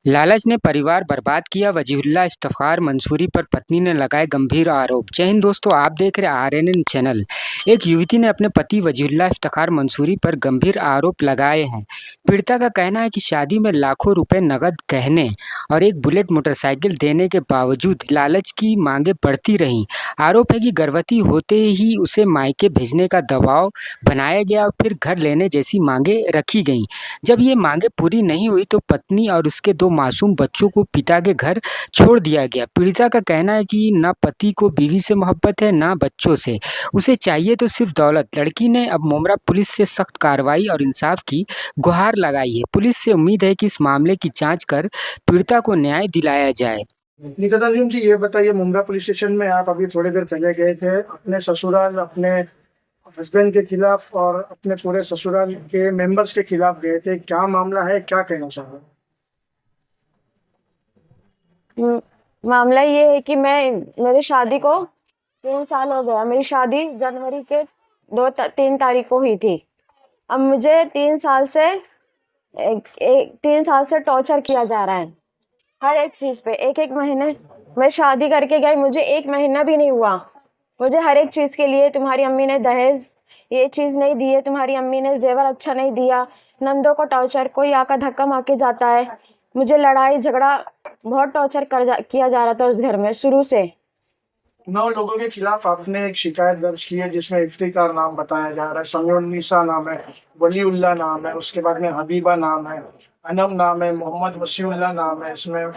लालच ने परिवार बर्बाद किया, वजीहुल्लाह इफ्तिखार मंसूरी पर पत्नी ने लगाए गंभीर आरोप। जय हिंद दोस्तों, आप देख रहे आरएनएन चैनल। एक युवती ने अपने पति वजीहुल्लाह इफ्तिखार मंसूरी पर गंभीर आरोप लगाए हैं। पीड़िता का कहना है कि शादी में लाखों रुपए नकद गहने और एक बुलेट मोटरसाइकिल देने के बावजूद लालच की मांगे बढ़ती रहीं। आरोप है कि गर्भवती होते ही उसे मायके भेजने का दबाव बनाया गया और फिर घर लेने जैसी मांगे रखी गईं। जब ये मांगे पूरी नहीं हुई तो पत्नी और उसके 2 मासूम बच्चों को पिता के घर छोड़ दिया गया। पीड़िता का कहना है कि ना पति को बीवी से मोहब्बत है, ना बच्चों से। उसे चाहिए तो सिर्फ दौलत। लड़की ने अब मुमरा पुलिस से सख्त कार्रवाई और इंसाफ की गुहार लगाई है। पुलिस से उम्मीद है कि इस मामले की जांच कर पीड़िता को न्याय दिलाया जाए। निकिता अंजुम जी, ये बताइए, मुंब्रा पुलिस स्टेशन में आप अभी थोड़ी देर पहले गए थे, अपने ससुराल, अपने हस्बैंड के खिलाफ और अपने पूरे ससुराल के मेंबर्स के खिलाफ गए थे। क्या मामला है, क्या कहना चाह रहे हैं? मामला ये है कि मेरी शादी को 3 साल हो गया। मेरी शादी जनवरी के 3 तारीख को हुई थी। अब मुझे 3 साल से 3 साल से टॉर्चर किया जा रहा है हर एक चीज पे। एक महीने मैं शादी करके गई, मुझे 1 महीना भी नहीं हुआ। मुझे हर एक चीज के लिए तुम्हारी अम्मी ने दहेज ये चीज नहीं दी है, तुम्हारी अम्मी ने जेवर अच्छा नहीं दिया, नंदों को टॉर्चर, कोई आकर धक्का मार के जाता है। मुझे लड़ाई झगड़ा बहुत टॉर्चर किया जा रहा था उस घर में शुरू से। 9 लोगों के खिलाफ आपने एक शिकायत दर्ज की है, जिसमें इफ्तिकार नाम बताया जा रहा है, समीउन्निसा नाम है, वलीउल्लाह नाम है, उसके बाद में हबीबा नाम है, अनम नाम है, मोहम्मद वसीउल्लाह नाम है। इसमें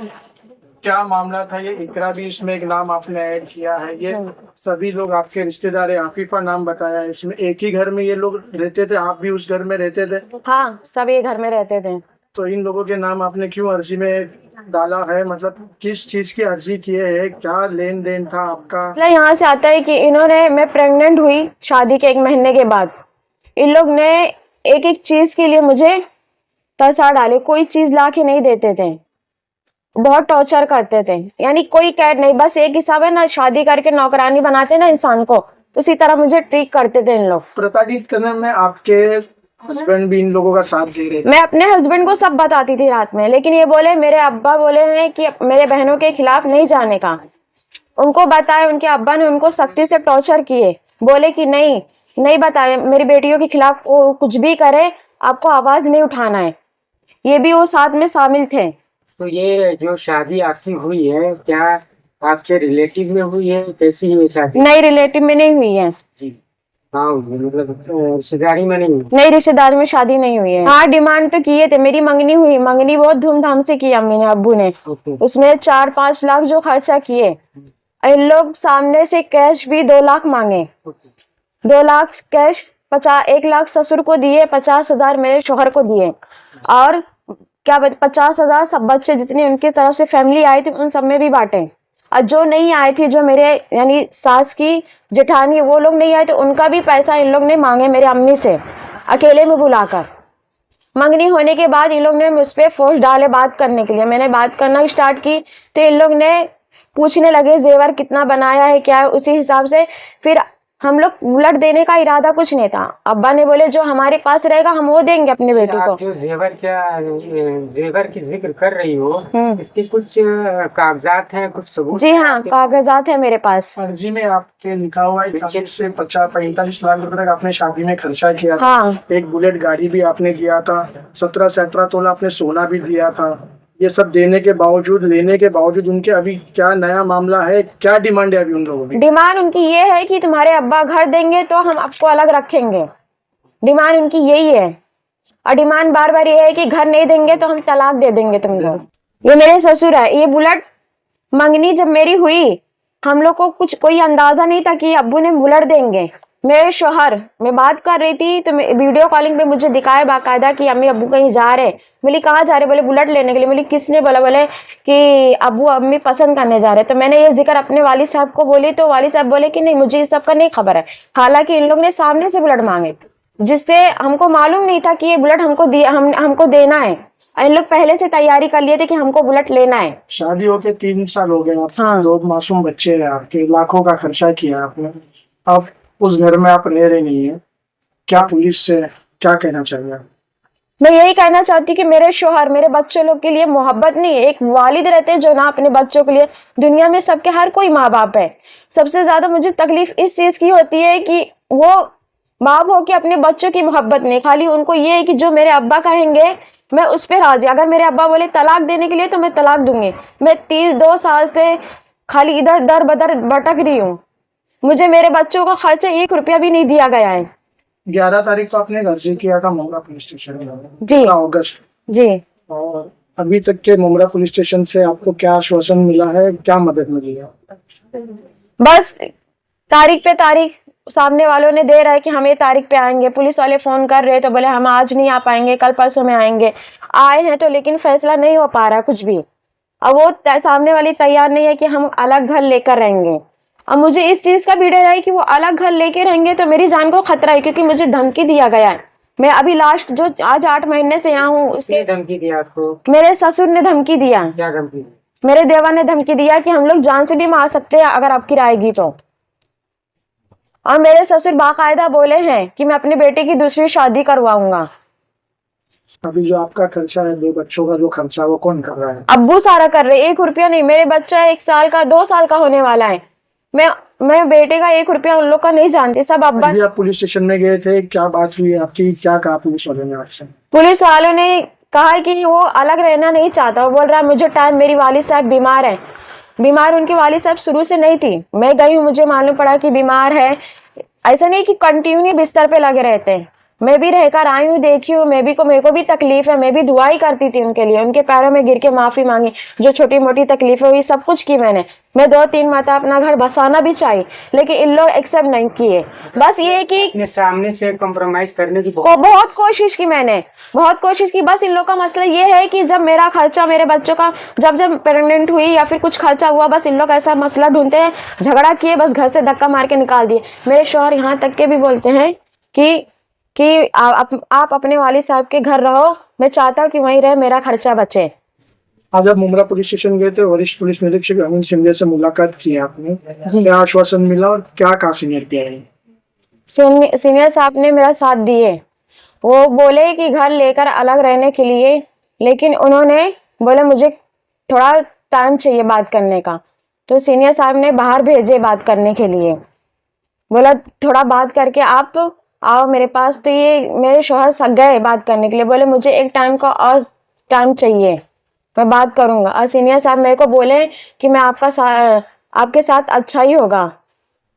क्या मामला था? ये इकरा भी इसमें एक नाम आपने ऐड किया है। ये सभी लोग आपके रिश्तेदार है। आफिफा नाम बताया है। इसमें एक ही घर में ये लोग रहते थे? आप भी उस घर में रहते थे? हाँ, सब ये घर में रहते थे। तो इन लोगों के नाम आपने क्यों अर्जी में डाला है? मतलब किस चीज की अर्जी किए है? क्या लेन देन था आपका? मतलब यहाँ से आता है कि मैं प्रेग्नेंट हुई शादी के 1 महीने के बाद। इन लोग ने एक चीज के लिए मुझे तरसा डाले, कोई चीज ला के नहीं देते थे, बहुत टॉर्चर करते थे। यानी कोई कैद नहीं, बस एक हिसाब है ना, शादी करके नौकरानी बनाते ना इंसान को, उसी तरह मुझे ट्रीट करते थे इन लोग। प्रताड़ित करने में आपके हस्बैंड भी इन लोगों का साथ दे रहे थे? मैं अपने हस्बैंड को सब बताती थी रात में, लेकिन ये बोले, मेरे अब्बा बोले हैं कि मेरे बहनों के खिलाफ नहीं जाने का। उनको बताया, उनके अब्बा ने उनको सख्ती से टॉर्चर किए, बोले कि नहीं बताए, मेरी बेटियों के खिलाफ वो कुछ भी करे, आपको आवाज नहीं उठाना है। ये भी वो साथ में शामिल थे। तो ये जो शादी आपकी हुई है, क्या आपके रिलेटिव में हुई है? कैसी हुई शादी? नहीं, रिलेटिव में नहीं हुई है। हाँ, मतलब रिश्तेदारी में नहीं? नहीं, रिश्तेदारी में शादी नहीं हुई है। हाँ, डिमांड तो किए थे। मेरी मंगनी हुई, मंगनी बहुत धूमधाम से की अम्मी ने, अब्बू ने। उसमें 4-5 लाख जो खर्चा किए। इन लोग सामने से कैश भी 2 लाख मांगे। 2 लाख कैश, 1 लाख ससुर को दिए, 50,000 मेरे शोहर को दिए, और 50,000 सब बच्चे जितने उनकी तरफ से फैमिली आई थी उन सब में भी बांटे। और जो नहीं आए थे, जो मेरे यानी सास की जेठानी, वो लोग नहीं आए तो उनका भी पैसा इन लोग ने मांगे मेरे अम्मी से, अकेले में बुलाकर। मंगनी होने के बाद इन लोग ने मुझ पे फोर्स डाले बात करने के लिए। मैंने बात करना स्टार्ट की तो इन लोग ने पूछने लगे जेवर कितना बनाया है, क्या है। उसी हिसाब से फिर हम लोग बुलेट देने का इरादा कुछ नहीं था। अब्बा ने बोले जो हमारे पास रहेगा हम वो देंगे अपने बेटे को। जो जेवर की जिक्र कर रही हो, इसके कुछ कागजात हैं, कुछ सबूत? जी हाँ, कागजात है मेरे पास। अर्जी में आपके लिखा हुआ है 40 से 45 लाख रुपए तक आपने शादी में खर्चा किया था। हाँ। एक बुलेट गाड़ी भी आपने दिया था, 17 से 18 तोला आपने सोना भी दिया था। ये सब लेने के बावजूद उनके अभी क्या नया मामला है? क्या डिमांड है अभी उन लोगों की? डिमांड उनकी ये है कि तुम्हारे अब्बा घर देंगे तो हम आपको अलग रखेंगे। डिमांड उनकी यही है। और डिमांड बार बार ये है कि घर नहीं देंगे तो हम तलाक दे देंगे तुमको। ये मेरे ससुर है। ये बुलेट मंगनी जब मेरी हुई, हम लोग को कुछ कोई अंदाजा नहीं था कि अब्बू ने बुलेट देंगे। मेरे शोहर, मैं बात कर रही थी तो वीडियो कॉलिंग पे मुझे दिखाए बाकायदा कि अम्मी अब्बू कहीं जा रहे। बोली कहाँ जा रहे? बोले बुलेट लेने के लिए। बोली किसने बोला? बोले कि अब्बू अम्मी पसंद करने जा रहे। तो मैंने ये जिक्र अपने वाली साहब को बोली तो वाली साहब बोले कि नहीं, मुझे इस सब का नहीं खबर है। हालांकि इन लोग ने सामने से बुलेट मांगे, जिससे हमको मालूम नहीं था कि ये बुलेट हमको देना है। इन लोग पहले से तैयारी कर लिए थे कि हमको बुलेट लेना है। शादी होके 3 साल हो गए। हाँ। 2 मासूम बच्चे हैं आपके, लाखों का खर्चा किया आपने। अब उस घर में आप रह रहे नहीं है, क्या पुलिस से क्या कहना चाहिए? मैं यही कहना चाहती हूँ कि मेरे शोहर मेरे बच्चों लोग के लिए मोहब्बत नहीं है, एक वालिद रहते हैं जो ना अपने बच्चों के लिए, दुनिया में सबके हर कोई माँ बाप है, सबसे ज्यादा मुझे तकलीफ इस चीज की होती है कि वो बाप हो के अपने बच्चों की मोहब्बत नहीं, खाली उनको ये है कि जो मेरे अब्बा कहेंगे मैं उस पर राजी, अगर मेरे अब्बा बोले तलाक देने के लिए तो मैं तलाक दूंगी। मैं 32 साल से खाली इधर दर बदर भटक रही हूँ, मुझे मेरे बच्चों का खर्चा 1 रुपया भी नहीं दिया गया है। 11 तारीख को आपने अर्जी किया था मुमरा पुलिस स्टेशन में, जी 15 अगस्त, जी। और अभी तक के मुमरा पुलिस स्टेशन से आपको क्या आश्वासन मिला है, क्या मदद मिली है? बस तारीख पे तारीख सामने वालों ने दे रहा है कि हम ये तारीख पे आएंगे, पुलिस वाले फोन कर रहे तो बोले हम आज नहीं आ पाएंगे, कल परसों में आएंगे। आए हैं तो लेकिन फैसला नहीं हो पा रहा कुछ भी। अब वो सामने वाली तैयार नहीं है कि हम अलग घर लेकर रहेंगे। अब मुझे इस चीज का भी डर है कि वो अलग घर लेके रहेंगे तो मेरी जान को खतरा है, क्योंकि मुझे धमकी दिया गया है। मैं अभी लास्ट जो आज 8 महीने से यहाँ हूँ, उसके धमकी दिया आपको? मेरे ससुर ने धमकी दिया। क्या धमकी? मेरे देवर ने धमकी दिया कि हम लोग जान से भी मार सकते हैं अगर आपकी आएगी तो। और मेरे ससुर बाकायदा बोले हैं कि मैं अपने बेटे की दूसरी शादी करवाऊंगा। अभी जो आपका खर्चा है, 2 बच्चों का जो खर्चा, वो कौन कर रहा है? अब्बू सारा कर रहे, 1 रुपया नहीं। मेरे बच्चा 1 साल का 2 साल का होने वाला है, मैं बेटे का 1 रुपया उन लोग का नहीं जानती, सब अब्बा। अभी आप पुलिस स्टेशन में गए थे, क्या बात हुई आपकी, क्या कहा पुलिस वालों ने आपसे? पुलिस वालों ने कहा कि वो अलग रहना नहीं चाहता, वो बोल रहा है मुझे टाइम, मेरी वालिद साहब बीमार है। बीमार उनकी वालिद साहब शुरू से नहीं थी, मैं गई हूँ मुझे मालूम पड़ा कि बीमार है। ऐसा नहीं कि कंटिन्यू बिस्तर पे लगे रहते हैं, मैं भी रहकर आई हूँ, देखी हूँ, मेरे को भी तकलीफ है, मैं भी दुआ ही करती थी उनके लिए, उनके पैरों में गिर के माफी मांगी, जो छोटी मोटी तकलीफें हुई सब कुछ की मैंने। मैं 2-3 मरतबा अपना घर बसाना भी चाहिए, लेकिन इन लोग एक्सेप्ट नहीं किए। बस ये कि अपने सामने से कॉम्प्रोमाइज करने की बहुत कोशिश की मैंने, बहुत कोशिश की। बस इन लोग का मसला ये है कि जब मेरा खर्चा, मेरे बच्चों का जब प्रेग्नेंट हुई या फिर कुछ खर्चा हुआ, बस इन लोग ऐसा मसला ढूंढते हैं, झगड़ा किए, बस घर से धक्का मार के निकाल दिए। मेरे शौहर यहाँ तक के भी बोलते हैं कि आप अपने वालिद साहब के घर रहो, मैं चाहता हूँ कि वहीं रहे, मेरा खर्चा बचे। आज आप मुमरा पुलिस स्टेशन गए थे, वरिष्ठ पुलिस निरीक्षक अमीन शिंदे से मुलाकात की आपने, क्या आश्वासन मिला और क्या कहा सीनियर पीआई? सीनियर साहब ने मेरा साथ दिए, वो बोले कि घर लेकर अलग रहने के लिए, लेकिन उन्होंने बोले मुझे थोड़ा टाइम चाहिए बात करने का, तो सीनियर साहब ने बाहर भेजे बात करने के लिए, बोला थोड़ा बात करके आप आओ मेरे पास। तो ये मेरे शौहर गए बात करने के लिए, बोले मुझे एक टाइम का और टाइम चाहिए, मैं बात करूंगा। और सीनियर साहब मेरे को बोले कि मैं आपके साथ अच्छा ही होगा।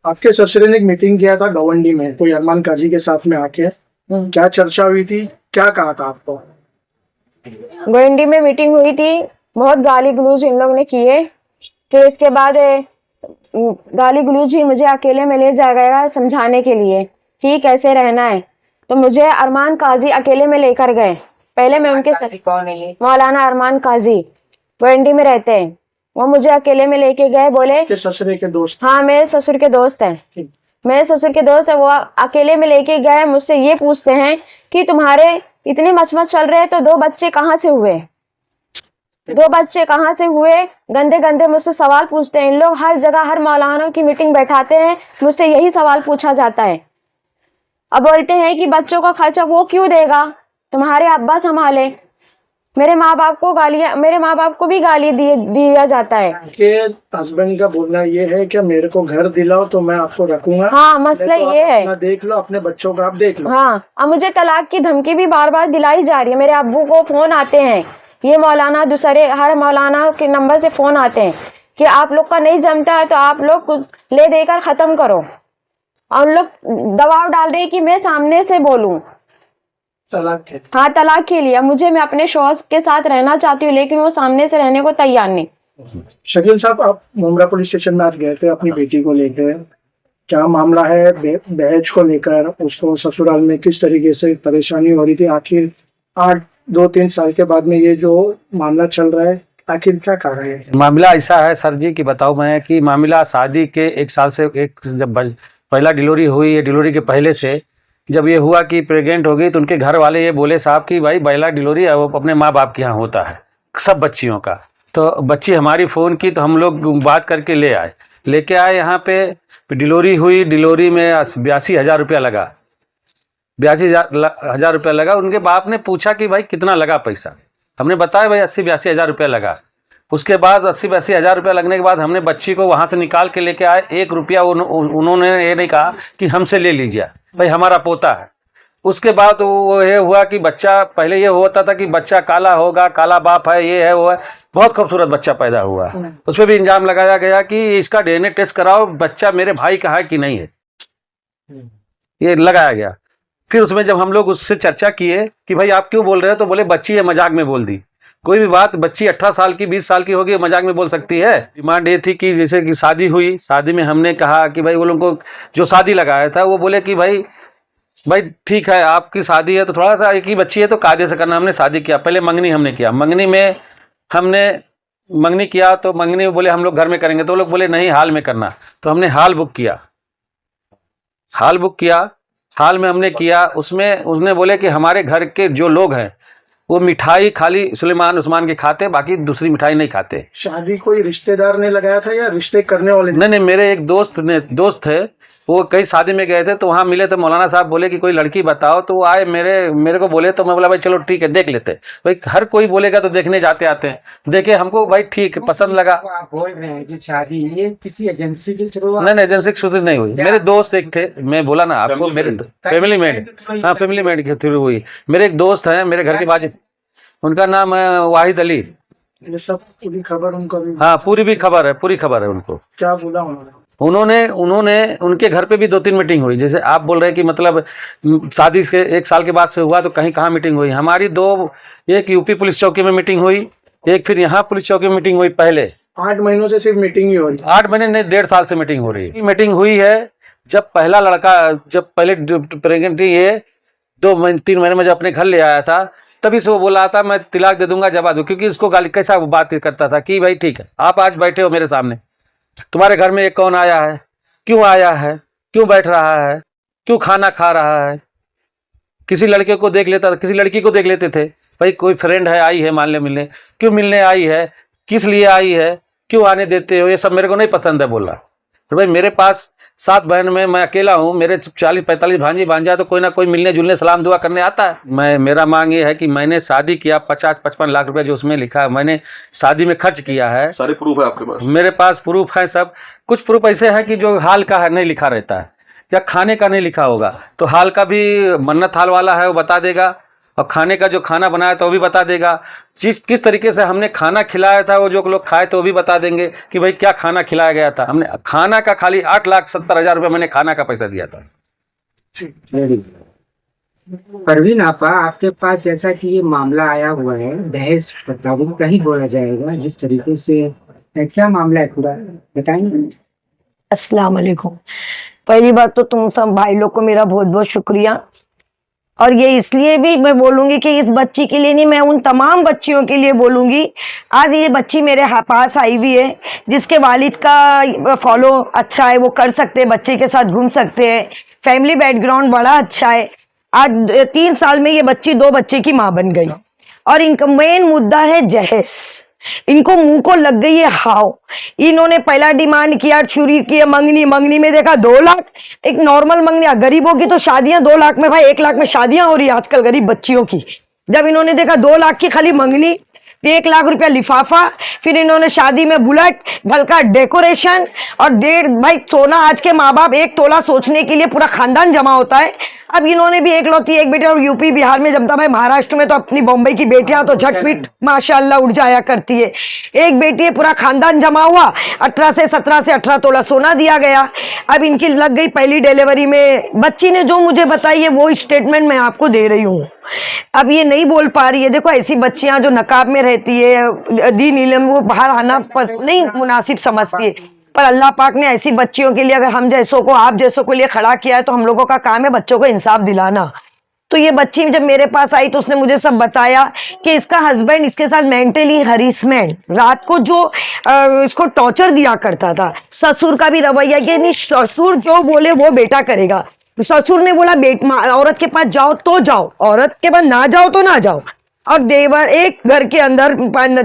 आपके ससुर ने एक मीटिंग किया था गवंडी में, कोई अरमान काजी के साथ में आके, क्या चर्चा हुई थी, क्या कहा था आपको? गोविंदी में मीटिंग हुई थी, बहुत गाली गलूज इन लोग ने किए। फिर इसके बाद गाली गलूज ही मुझे अकेले में ले जाया गया समझाने के लिए कि कैसे रहना है। तो मुझे अरमान काजी अकेले में लेकर गए। पहले मैं उनके साथ, कौन है ये? मौलाना अरमान काजी, वो एनडी में रहते हैं, वो मुझे अकेले में लेके गए, बोले के ससुरे के दोस्त? हाँ मेरे ससुर के दोस्त हैं, मेरे ससुर के दोस्त है। वो अकेले में लेके गए, मुझसे ये पूछते हैं कि तुम्हारे इतने मचमच चल रहे हैं तो 2 बच्चे कहाँ से हुए, 2 बच्चे कहाँ से हुए, गंदे गंदे मुझसे सवाल पूछते हैं इन लोग। हर जगह हर मौलाना की मीटिंग बैठाते हैं, मुझसे यही सवाल पूछा जाता है। अब बोलते हैं कि बच्चों का खर्चा वो क्यों देगा, तुम्हारे अब्बा संभाले। मेरे माँ बाप को भी गाली दिया जाता है। के हस्बैंड का बोलना ये है कि मेरे को घर दिलाओ तो मैं आपको रखूंगा। हाँ मसला ये है, देख लो अपने बच्चों का, आप देख लो। हाँ अब मुझे तलाक की धमकी भी बार बार दिलाई जा रही है। मेरे अब्बू को फोन आते हैं, ये मौलाना दूसरे हर मौलाना के नंबर से फोन आते हैं कि आप लोग का नहीं जमता है तो आप लोग कुछ ले देकर खत्म करो, और लोग दबाव डाल रहे हैं कि मैं सामने से बोलूं तलाक के। हाँ तलाक के लिए। मैं अपने शौहर के साथ रहना चाहती हूँ, लेकिन वो सामने से रहने को तैयार नहीं। शकील साहब, आप मुमरा पुलिस स्टेशन में आज गए थे अपनी बेटी को लेकर, क्या मामला है दहेज को लेकर? उसको ससुराल में किस तरीके से परेशानी हो रही थी? आखिर 2-3 साल के बाद में ये जो मामला चल रहा है, आखिर क्या कारण है? मामला ऐसा है सर जी कि बताऊं मैं कि मामला शादी के 1 साल से जब पहला डिलीवरी हुई है, डिलीवरी के पहले से जब ये हुआ कि प्रेग्नेंट हो गई तो उनके घर वाले ये बोले साहब कि भाई पहला डिलीवरी है वो अपने माँ बाप के यहाँ होता है सब बच्चियों का। तो बच्ची हमारी फ़ोन की तो हम लोग बात करके लेके आए यहाँ पे डिलीवरी हुई। डिलीवरी में 82,000 रुपया लगा। 82,000 रुपया लगा। उनके बाप ने पूछा कि भाई कितना लगा पैसा, हमने बताया भाई 80-82 हज़ार रुपया लगा। उसके बाद 80-82 हज़ार रुपया लगने के बाद हमने बच्ची को वहाँ से निकाल के लेके आए। 1 रुपया उन्होंने ये नहीं कहा कि हमसे ले लीजिए, भाई हमारा पोता है। उसके बाद वो ये हुआ कि बच्चा, पहले ये होता था कि बच्चा काला होगा, काला बाप है, ये है वो है, बहुत खूबसूरत बच्चा पैदा हुआ। उस पर भी इल्जाम लगाया गया कि इसका DNA टेस्ट कराओ, बच्चा मेरे भाई का है कि नहीं है, ये लगाया गया। फिर उसमें जब हम लोग उससे चर्चा किए कि भाई आप क्यों बोल रहे हो, तो बोले बच्ची है, मजाक में बोल दी। कोई भी बात बच्ची 18 साल की 20 साल की होगी, मजाक में बोल सकती है। डिमांड ये थी कि जैसे कि शादी हुई, शादी में हमने कहा कि भाई वो लोगों को जो शादी लगाया था वो बोले कि भाई ठीक है आपकी शादी है तो थोड़ा सा, एक ही बच्ची है तो कायदे से करना। हमने शादी किया, पहले मंगनी हमने किया। मंगनी में हमने मंगनी किया तो मंगनी में बोले हम लोग घर में करेंगे, तो वो लोग बोले नहीं हाल में करना। तो हमने हाल बुक किया, हाल में हमने किया। उसमें उसने बोले कि हमारे घर के जो लोग हैं वो मिठाई खाली सुलेमान उस्मान के खाते, बाकी दूसरी मिठाई नहीं खाते। शादी कोई रिश्तेदार ने लगाया था या रिश्ते करने वाले? नहीं, मेरे एक दोस्त थे, वो कई शादी में गए थे तो वहाँ मिले, तो मौलाना साहब बोले कि कोई लड़की बताओ, तो वो आए मेरे को बोले, तो मैं बोला भाई चलो ठीक है देख लेते। भाई हर कोई बोलेगा तो देखने जाते आते हैं, देखे हमको भाई ठीक पसंद लगा। आप बोल रहे हैं जो शादी ये किसी एजेंसी के थ्रू? नहीं, एजेंसी की शुरू नहीं हुई। मेरे दोस्त एक थे, मैं बोला ना आपको, मेरे फैमिली मेड, हाँ फैमिली मेड के थ्रू हुई। मेरे एक दोस्त है मेरे घर के बाजू, उनका नाम है वाहिद अली। ये सब पूरी खबर उनको भी? हाँ पूरी खबर है उनको। क्या बोला उन्होंने उनके घर पे भी 2-3 मीटिंग हुई। जैसे आप बोल रहे हैं कि मतलब शादी के 1 साल के बाद से हुआ, तो कहाँ मीटिंग हुई हमारी? एक यूपी पुलिस चौकी में मीटिंग हुई, एक फिर यहाँ पुलिस चौकी में मीटिंग हुई। पहले 8 महीनों से सिर्फ मीटिंग ही हो रही? 8 महीने नहीं, 1.5 साल से मीटिंग हो रही है। मीटिंग हुई है जब पहला लड़का, जब पहले प्रेगनेंट ये 2-3 महीने में जब अपने घर ले आया था, तभी से वो बोला था मैं तिलाक दे दूंगा जब आ दूँ। क्योंकि इसको गाली कैसा वो बात करता था कि भाई ठीक है आप आज बैठे हो मेरे सामने, तुम्हारे घर में ये कौन आया है, क्यों आया है, क्यों बैठ रहा है, क्यों खाना खा रहा है। किसी लड़के को देख लेता, किसी लड़की को देख लेते थे, भाई कोई फ्रेंड है आई है मान ले मिलने, क्यों मिलने आई है, किस लिए आई है, क्यों आने देते हो, ये सब मेरे को नहीं पसंद है बोला। तो भाई मेरे पास 7 बहन में मैं अकेला हूँ, मेरे 40-45 भांजी भांजा, तो कोई ना कोई मिलने जुलने सलाम दुआ करने आता है। मेरा मांग ये है कि मैंने शादी किया, 50-55 लाख रुपए जो उसमें लिखा है मैंने शादी में खर्च किया है। सारे प्रूफ है आपके पास? मेरे पास प्रूफ है सब। कुछ प्रूफ ऐसे है कि जो हाल का है नहीं लिखा रहता है, या खाने का नहीं लिखा होगा, तो हाल का भी मन्नत हाल वाला है वो बता देगा, और खाने का जो खाना बनाया था वो भी बता देगा, किस तरीके से हमने खाना खिलाया था, वो जो लोग खाए तो वो भी बता देंगे कि भाई क्या खाना खिलाया गया था। हमने खाना का खाली 8,70,000 रुपये मैंने खाना का पैसा दिया था। परवीन आपा, आपके पास जैसा कि ये मामला आया हुआ है दहेज प्रताड़ना का ही बोला जाएगा, जिस तरीके से क्या मामला है पूरा बताएंगे? अस्सलाम वालेकुम। पहली बात तो तुम सब भाई लोग को मेरा बहुत बहुत शुक्रिया, और ये इसलिए भी मैं बोलूंगी कि इस बच्ची के लिए नहीं, मैं उन तमाम बच्चियों के लिए बोलूंगी। आज ये बच्ची मेरे पास आई हुई है, जिसके वालिद का फॉलो अच्छा है, वो कर सकते हैं, बच्चे के साथ घूम सकते हैं, फैमिली बैकग्राउंड बड़ा अच्छा है। आज 3 साल में ये बच्ची 2 बच्चे की माँ बन गई, और इनका मेन मुद्दा है जहेज। इनको मुंह को लग गई है हाव। इन्होंने पहला डिमांड किया, चोरी किया, मंगनी में देखा 2 लाख। एक नॉर्मल मंगनी, गरीबों की तो शादियां 2 लाख में, भाई 1 लाख में शादियां हो रही है आजकल गरीब बच्चियों की। जब इन्होंने देखा 2 लाख की खाली मंगनी, 1 लाख रुपया लिफाफा, फिर इन्होंने शादी में बुलेट, घर का डेकोरेशन और 1.5 भाई सोना। आज के माँ बाप 1 तोला सोचने के लिए पूरा खानदान जमा होता है। अब इन्होंने भी एकलौती एक बेटी, और यूपी बिहार में जमता, भाई महाराष्ट्र में तो अपनी बॉम्बे की बेटियां तो झटपट माशाल्लाह उड़ जाया करती है। एक बेटी है, पूरा खानदान जमा हुआ, 17 से 18 तोला सोना दिया गया। अब इनकी लग गई पहली डिलीवरी में। बच्ची ने जो मुझे बताई है वो स्टेटमेंट मैं आपको दे रही हूँ। अब ये नहीं बोल पा रही है। देखो ऐसी बच्चियां जो नकाब में रहती है, दीन इल्म, वो बाहर आना नहीं मुनासिब समझती है, पर अल्लाह पाक ने ऐसी बच्चियों के लिए, अगर हम जैसों को, आप जैसों के लिए खड़ा किया है, तो हम लोगों का काम है बच्चों को इंसाफ दिलाना। तो ये बच्ची जब मेरे पास आई तो उसने मुझे सब बताया कि इसका हस्बैंड इसके साथ मेंटली हरीसमेंट, रात को जो इसको टॉर्चर दिया करता था। ससुर का भी रवैया ये नहीं, ससुर जो बोले वो बेटा करेगा। ससुर ने बोला औरत के पास जाओ तो जाओ, औरत के पास ना जाओ तो ना जाओ। और देवर, एक घर के अंदर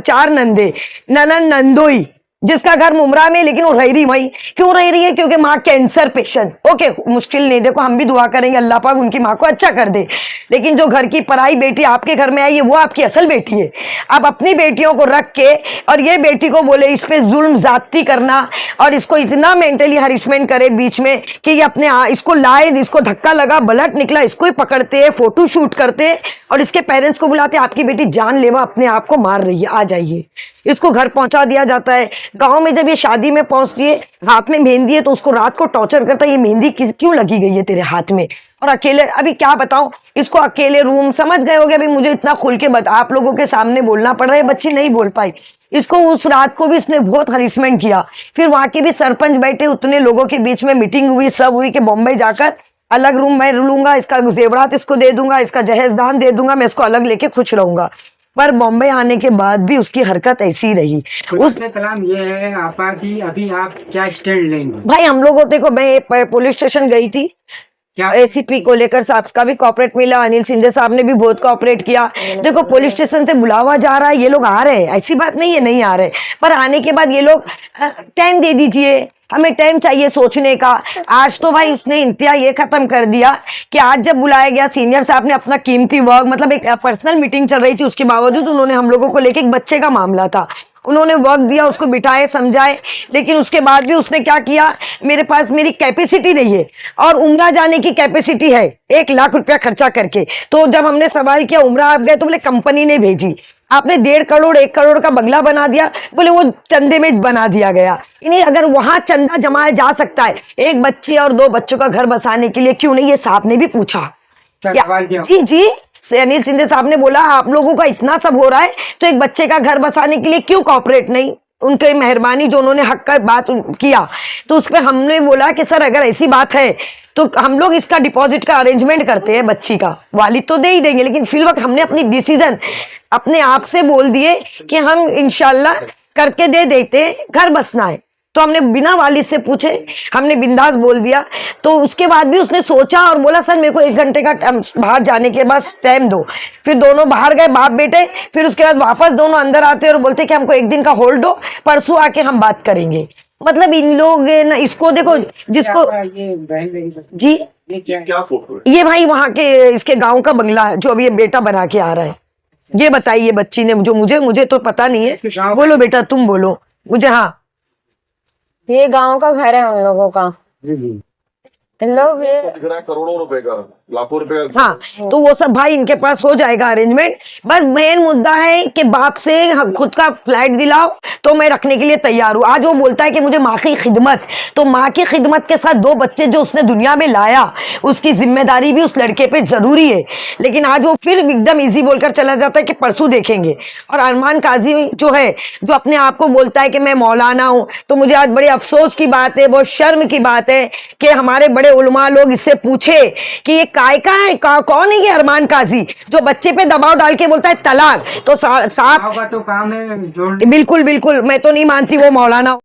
4 नंदे, ननन नंदोई, जिसका घर मुमरा में, लेकिन वो रह रही वही। क्यों रह रही है? क्योंकि माँ कैंसर पेशेंट। ओके, मुश्किल नहीं, देखो हम भी दुआ करेंगे अल्लाह पाक उनकी माँ को अच्छा कर दे, लेकिन जो घर की पराई बेटी आपके घर में आई है वो आपकी असल बेटी है। आप अपनी बेटियों को रख के और ये बेटी को बोले इस पे जुल्म जाती करना और इसको इतना मेंटली हरिशमेंट करे बीच में कि ये अपने इसको लाए, इसको धक्का लगा, ब्लड निकला, इसको ही पकड़ते हैं, फोटो शूट करते हैं और इसके पेरेंट्स को बुलाते, आपकी बेटी जानलेवा अपने आप को मार रही है, आ जाइए। इसको घर पहुंचा दिया जाता है। गांव में जब ये शादी में पहुंचती है, हाथ में मेहंदी है, तो उसको रात को टॉर्चर करता है, ये मेहंदी क्यों लगी गई है तेरे हाथ में? और अकेले, अभी क्या बताऊं इसको, अकेले रूम, समझ गए होगे अभी मुझे इतना खुल के आप लोगों के सामने बोलना पड़ रहा है, बच्ची नहीं बोल पाई। इसको उस रात को भी इसने बहुत हरिसमेंट किया। फिर वहां के भी सरपंच बैठे, उतने लोगों के बीच में मीटिंग हुई, सब हुई कि बॉम्बे जाकर अलग रूम मैं लूंगा, इसका जेवरात इसको दे दूंगा, इसका जहेज दान दे दूंगा, मैं इसको अलग लेके खुश रहूंगा। पर बॉम्बे आने के बाद भी उसकी हरकत ऐसी रही। उसने कलाम ये है आपा कि अभी आप क्या स्टैंड लेंगे? भाई हम लोगों, देखो मैं पुलिस स्टेशन गई थी, क्या एसीपी को लेकर, साहब का भी कॉपरेट मिला, अनिल सिंधे साहब ने भी बहुत कॉपरेट किया। देखो पुलिस स्टेशन से बुलावा जा रहा है, ये लोग आ रहे हैं, ऐसी बात नहीं है नहीं आ रहे, पर आने के बाद ये लोग टाइम दे दीजिए, हमें टाइम चाहिए सोचने का। आज तो भाई उसने इंतहा ये खत्म कर दिया कि आज जब बुलाया गया सीनियर साहब ने अपना कीमती वर्क, मतलब एक पर्सनल मीटिंग चल रही थी, उसके बावजूद उन्होंने हम लोगों को लेके, एक बच्चे का मामला था, उन्होंने वक्त दिया, उसको बिठाए, समझाए, लेकिन उसके बाद भी उसने क्या किया, मेरे पास मेरी कैपेसिटी नहीं है और उम्रा जाने की कैपेसिटी है 1 लाख रुपया खर्चा करके। तो जब हमने सवाल किया उम्रा आप गए, तो बोले कंपनी ने भेजी। आपने 1.5 करोड़ 1 करोड़ का बंगला बना दिया, बोले वो चंदे में बना दिया गया। इन्हें अगर वहां चंदा जमाया जा सकता है एक बच्चे और 2 बच्चों का घर बसाने के लिए, क्यों नहीं? ये साहब ने भी पूछा। जी जी, अनिल सिंधे साहब ने बोला आप लोगों का इतना सब हो रहा है तो एक बच्चे का घर बसाने के लिए क्यों कॉपरेट नहीं? उनकी मेहरबानी जो उन्होंने हक का बात किया, तो उस पर हमने बोला कि सर अगर ऐसी बात है तो हम लोग इसका डिपॉजिट का अरेंजमेंट करते हैं, बच्ची का वालिद तो दे ही देंगे, लेकिन फिल वक्त हमने अपनी डिसीजन अपने आप से बोल दिए कि हम इंशाल्लाह करके दे देते, घर बसना है। तो हमने बिना वालिद से पूछे हमने बिंदास बोल दिया। तो उसके बाद भी उसने सोचा और बोला सर मेरे को 1 घंटे का बाहर जाने के बाद टाइम दो। फिर दोनों बाहर गए बाप बेटे, फिर उसके बाद वापस दोनों अंदर आते और बोलते कि हमको 1 दिन का होल्ड दो, परसों आके हम बात करेंगे। मतलब इन लोग ना, इसको देखो जिसको जी क्या फोटो? ये भाई वहां के इसके गांव का बंगला है जो अभी ये बेटा बना के आ रहा है। ये बताइए बच्ची ने, जो मुझे तो पता नहीं है, बोलो बेटा तुम बोलो मुझे। हाँ ये गांव का घर है हम लोगों का। इन लोग ये दिख रहा है करोड़ों रुपए का, लाखों रुपए का। हाँ, तो वो सब भाई इनके पास हो जाएगा अरेंजमेंट। बस मेन मुद्दा है कि बाप से खुद का फ्लैट दिलाओ तो मैं रखने के लिए तैयार हूँ। आज वो बोलता है कि मुझे माँ की खिदमत, तो माँ की खिदमत के साथ 2 बच्चे जो उसने दुनिया में लाया उसकी जिम्मेदारी भी उस लड़के पे जरूरी है। लेकिन आज वो फिर एकदम इजी बोलकर चला जाता है कि परसों देखेंगे। और अरमान काजी जो है, जो अपने आप को बोलता है कि मैं मौलाना हूँ, तो मुझे आज बड़े अफसोस की बात है, बहुत शर्म की बात है कि हमारे बड़े उलमा लोग इससे पूछे कि ये काय का है, कौन है ये अरमान काजी जो बच्चे पे दबाव डाल के बोलता है तलाक। तो साहब तो काम है बिल्कुल बिल्कुल, मैं तो नहीं मानती वो मौलाना।